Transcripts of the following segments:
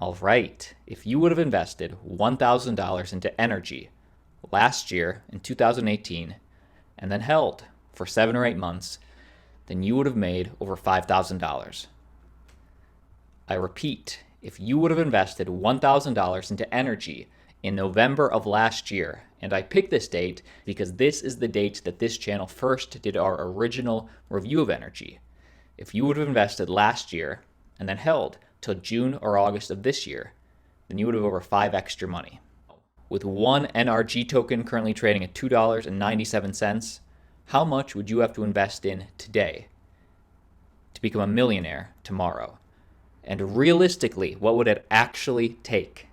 All right, if you would have invested $1,000 into Energi last year in 2018 and then held for 7 or 8 months, then you would have made over $5,000. I repeat, if you would have invested $1,000 into Energi in November of last year, and I picked this date because this is the date that this channel first did our original review of Energi. If you would have invested last year and then held till June or August of this year, then you would have over 5x your money. With one NRG token currently trading at $2.97, how much would you have to invest in today to become a millionaire tomorrow? And realistically, what would it actually take?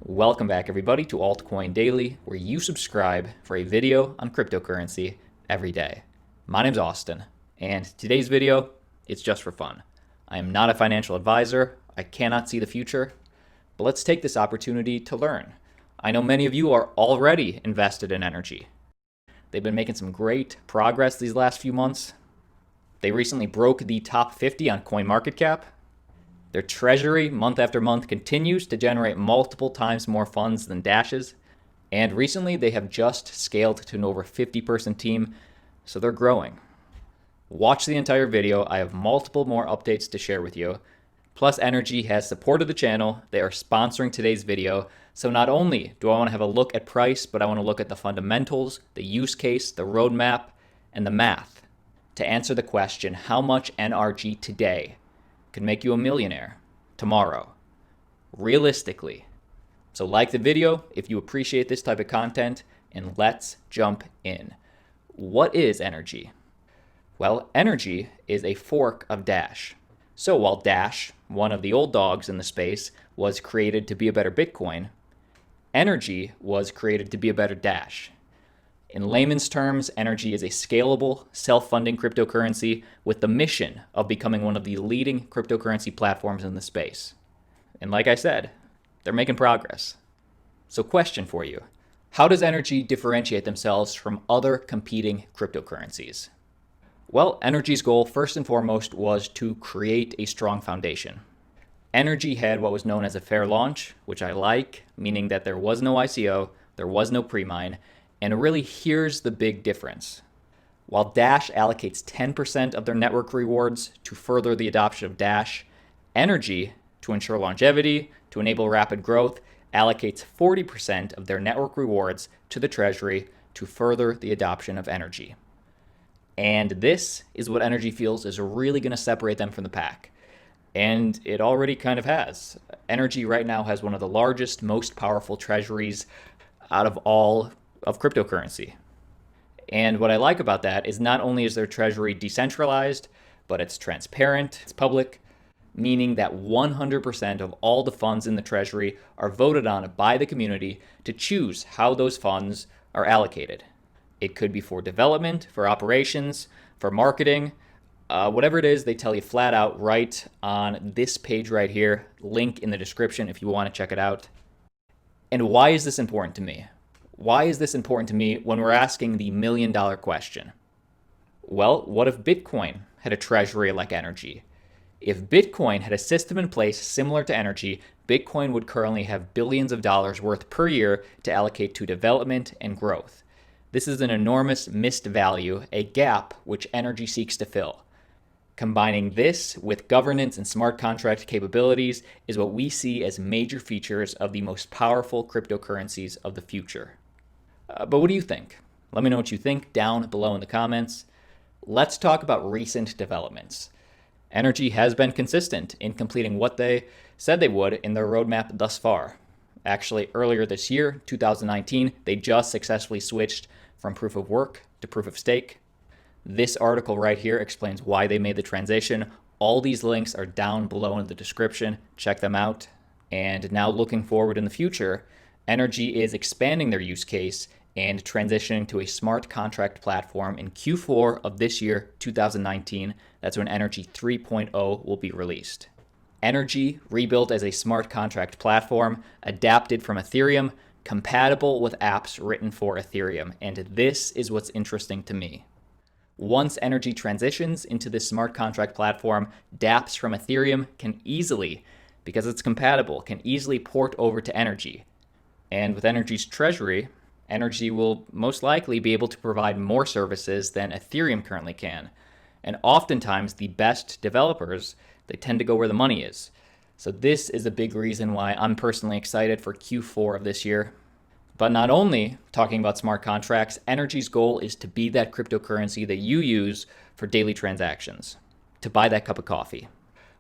Welcome back, everybody, to Altcoin Daily, where you subscribe for a video on cryptocurrency every day. My name's Austin, and today's video, it's just for fun. I am not a financial advisor. I cannot see the future, but let's take this opportunity to learn. I know many of you are already invested in Energi. They've been making some great progress these last few months. They recently broke the top 50 on CoinMarketCap. Their treasury, month after month, continues to generate multiple times more funds than Dash's. And recently, they have just scaled to an over 50-person team, so they're growing. Watch the entire video. I have multiple more updates to share with you. Plus, Energi has supported the channel. They are sponsoring today's video. So not only do I want to have a look at price, but I want to look at the fundamentals, the use case, the roadmap, and the math to answer the question, how much NRG today can make you a millionaire tomorrow, realistically. So like the video if you appreciate this type of content, and let's jump in. What is Energi? Well, Energi is a fork of Dash. So while Dash, one of the old dogs in the space, was created to be a better Bitcoin, Energi was created to be a better Dash. In layman's terms, Energi is a scalable, self-funding cryptocurrency with the mission of becoming one of the leading cryptocurrency platforms in the space. And like I said, they're making progress. So question for you, how does Energi differentiate themselves from other competing cryptocurrencies? Well, Energi's goal, first and foremost, was to create a strong foundation. Energi had what was known as a fair launch, which I like, meaning that there was no ICO, there was no pre-mine, and really here's the big difference. While Dash allocates 10% of their network rewards to further the adoption of Dash, Energi, to ensure longevity, to enable rapid growth, allocates 40% of their network rewards to the treasury to further the adoption of Energi. And this is what Energi feels is really going to separate them from the pack. And it already kind of has. Energi right now has one of the largest, most powerful treasuries out of all of cryptocurrency. And what I like about that is not only is their treasury decentralized, but it's transparent, it's public, meaning that 100% of all the funds in the treasury are voted on by the community to choose how those funds are allocated. It could be for development, for operations, for marketing, whatever it is, they tell you flat out right on this page right here, link in the description if you want to check it out. And why is this important to me? Why is this important to me when we're asking the million-dollar question? Well, what if Bitcoin had a treasury like Energi? If Bitcoin had a system in place similar to Energi, Bitcoin would currently have billions of dollars worth per year to allocate to development and growth. This is an enormous missed value, a gap which Energi seeks to fill. Combining this with governance and smart contract capabilities is what we see as major features of the most powerful cryptocurrencies of the future. But what do you think? Let me know what you think down below in the comments. Let's talk about recent developments. Energi has been consistent in completing what they said they would in their roadmap thus far. Actually, earlier this year, 2019, they just successfully switched from proof of work to proof of stake. This article right here explains why they made the transition. All these links are down below in the description. Check them out. And now looking forward in the future, Energi is expanding their use case and transitioning to a smart contract platform in Q4 of this year, 2019. That's when Energi 3.0 will be released. Energi, rebuilt as a smart contract platform, adapted from Ethereum, compatible with apps written for Ethereum. And this is what's interesting to me. Once Energy transitions into this smart contract platform, dApps from Ethereum can easily, because it's compatible, can easily port over to Energi. And with Energy's treasury, Energi will most likely be able to provide more services than Ethereum currently can. And oftentimes, the best developers, they tend to go where the money is. So this is a big reason why I'm personally excited for Q4 of this year. But not only talking about smart contracts, Energy's goal is to be that cryptocurrency that you use for daily transactions, to buy that cup of coffee,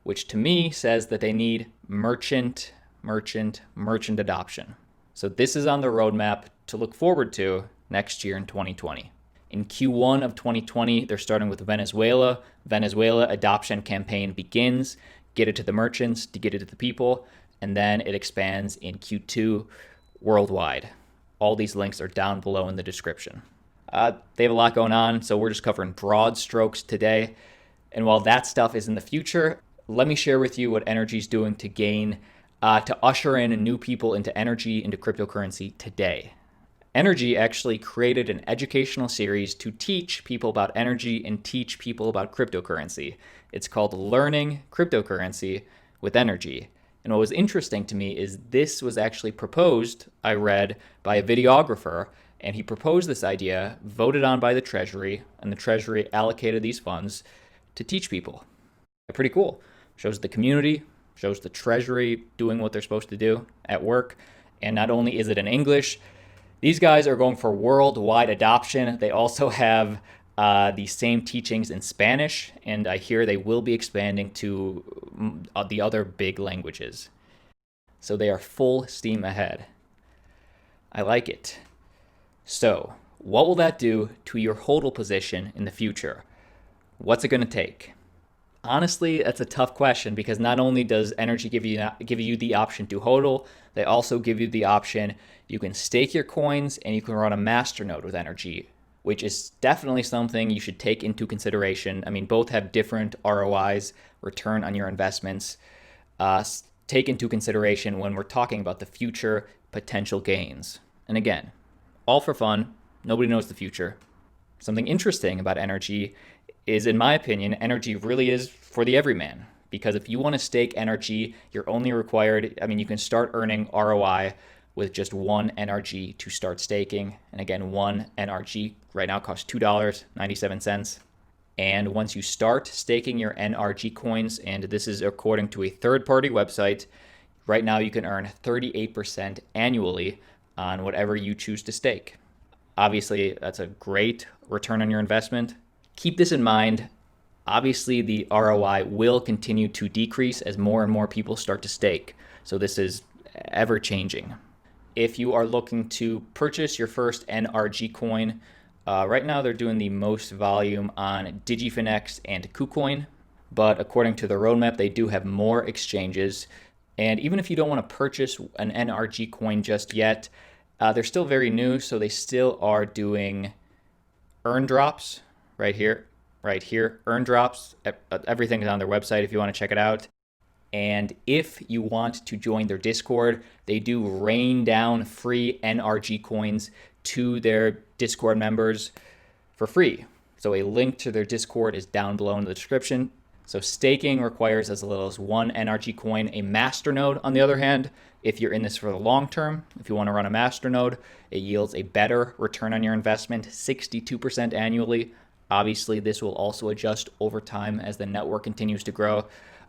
which to me says that they need merchant adoption. So this is on the roadmap to look forward to next year in 2020. In Q1 of 2020, they're starting with Venezuela. Venezuela adoption campaign begins, get it to the merchants, to get it to the people, and then it expands in Q2 worldwide. All these links are down below in the description. They have a lot going on, so we're just covering broad strokes today. And while that stuff is in the future, let me share with you what Energy's doing to usher in new people into Energy, into cryptocurrency today. Energy actually created an educational series to teach people about Energy and teach people about cryptocurrency. It's called Learning Cryptocurrency with Energy. And what was interesting to me is this was actually proposed, I read, by a videographer, and he proposed this idea, voted on by the Treasury, and the Treasury allocated these funds to teach people. Pretty cool. Shows the community, shows the Treasury doing what they're supposed to do at work. And not only is it in English, these guys are going for worldwide adoption. They also have the same teachings in Spanish, and I hear they will be expanding to the other big languages. So they are full steam ahead. I like it. So what will that do to your HODL position in the future? What's it going to take? Honestly, that's a tough question because not only does Energy give you the option to HODL, they also give you the option you can stake your coins and you can run a masternode with Energy, which is definitely something you should take into consideration. I mean, both have different ROIs, return on your investments. Take into consideration when we're talking about the future potential gains. And again, all for fun. Nobody knows the future. Something interesting about Energy is, in my opinion, Energy really is for the everyman. Because if you want to stake Energy, you're only required, you can start earning ROI with just one NRG to start staking. And again, one NRG right now costs $2.97. And once you start staking your NRG coins, and this is according to a third-party website, right now you can earn 38% annually on whatever you choose to stake. Obviously, that's a great return on your investment. Keep this in mind. Obviously, the ROI will continue to decrease as more and more people start to stake. So this is ever changing. If you are looking to purchase your first NRG coin, right now they're doing the most volume on DigiFinex and KuCoin, but according to the roadmap, they do have more exchanges. And even if you don't want to purchase an NRG coin just yet, they're still very new, so they still are doing earn drops right here, earn drops. Everything is on their website if you want to check it out. And if you want to join their Discord, they do rain down free NRG coins to their Discord members for free. So a link to their Discord is down below in the description. So staking requires as little as one NRG coin. A masternode, on the other hand, if you're in this for the long term, if you want to run a masternode, it yields a better return on your investment, 62% annually. Obviously, this will also adjust over time as the network continues to grow.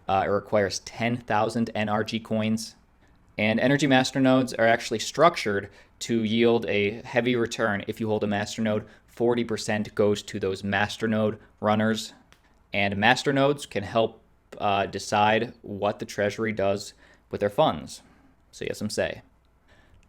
It requires 10,000 NRG coins. And Energy masternodes are actually structured to yield a heavy return. If you hold a masternode, 40% goes to those masternode runners. And masternodes can help decide what the Treasury does with their funds. So you have some say.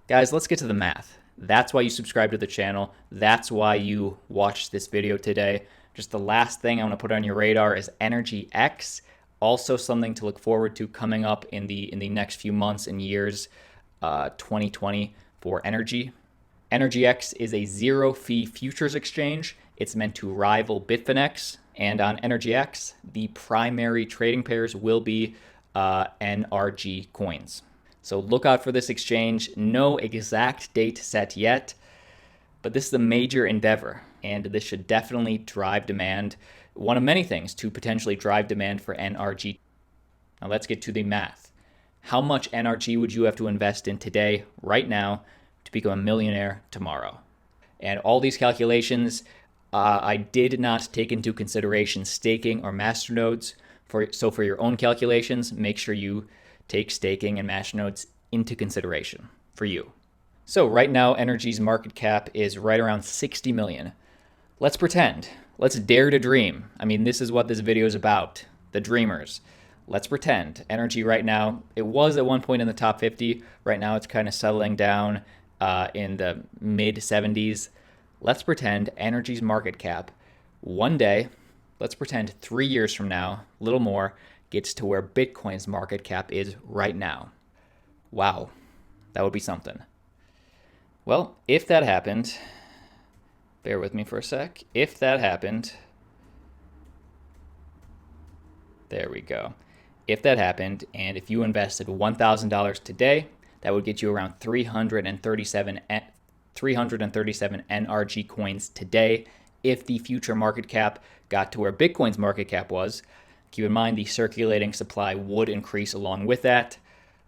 Guys, let's get to the math. That's why you subscribe to the channel. That's why you watched this video today. Just the last thing I want to put on your radar is Energy X. Also something to look forward to coming up in the next few months and years, 2020 for Energy. Energy X is a zero-fee futures exchange. It's meant to rival Bitfinex. And on Energy X, the primary trading pairs will be NRG coins. So look out for this exchange. No exact date set yet, but this is a major endeavor. and this should definitely drive demand. One of many things to potentially drive demand for NRG. Now let's get to the math. How much NRG would you have to invest in today, right now, to become a millionaire tomorrow? And all these calculations, I did not take into consideration staking or masternodes. So for your own calculations, make sure you take staking and masternodes into consideration for you. So right now, Energy's market cap is right around 60 million. Let's pretend. Let's dare to dream. I mean, this is what this video is about, the dreamers. Let's pretend. Energy right now, it was at one point in the top 50. Right now, it's kind of settling down in the mid 70s. Let's pretend Energy's market cap one day, let's pretend 3 years from now, a little more, gets to where Bitcoin's market cap is right now. Wow, that would be something. Well, if that happened, bear with me for a sec. If that happened, there we go. If that happened, and if you invested $1,000 today, that would get you around 337 NRG coins today. If the future market cap got to where Bitcoin's market cap was, keep in mind the circulating supply would increase along with that.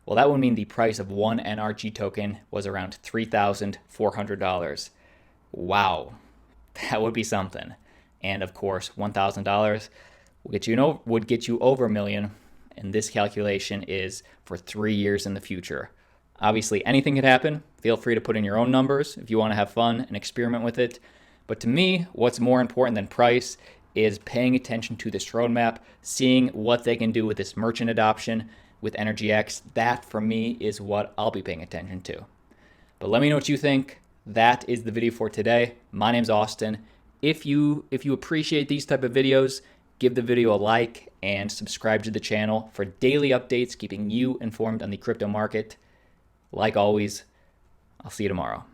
Well, that would mean the price of one NRG token was around $3,400. Wow, that would be something. And of course, $1,000 would get you over a million. And this calculation is for 3 years in the future. Obviously, anything could happen. Feel free to put in your own numbers if you want to have fun and experiment with it. But to me, what's more important than price is paying attention to this roadmap, seeing what they can do with this merchant adoption with EnergyX. That, for me, is what I'll be paying attention to. But let me know what you think. That is the video for today. My name's Austin. If you appreciate these type of videos, give the video a like and subscribe to the channel for daily updates, keeping you informed on the crypto market. Like always, I'll see you tomorrow.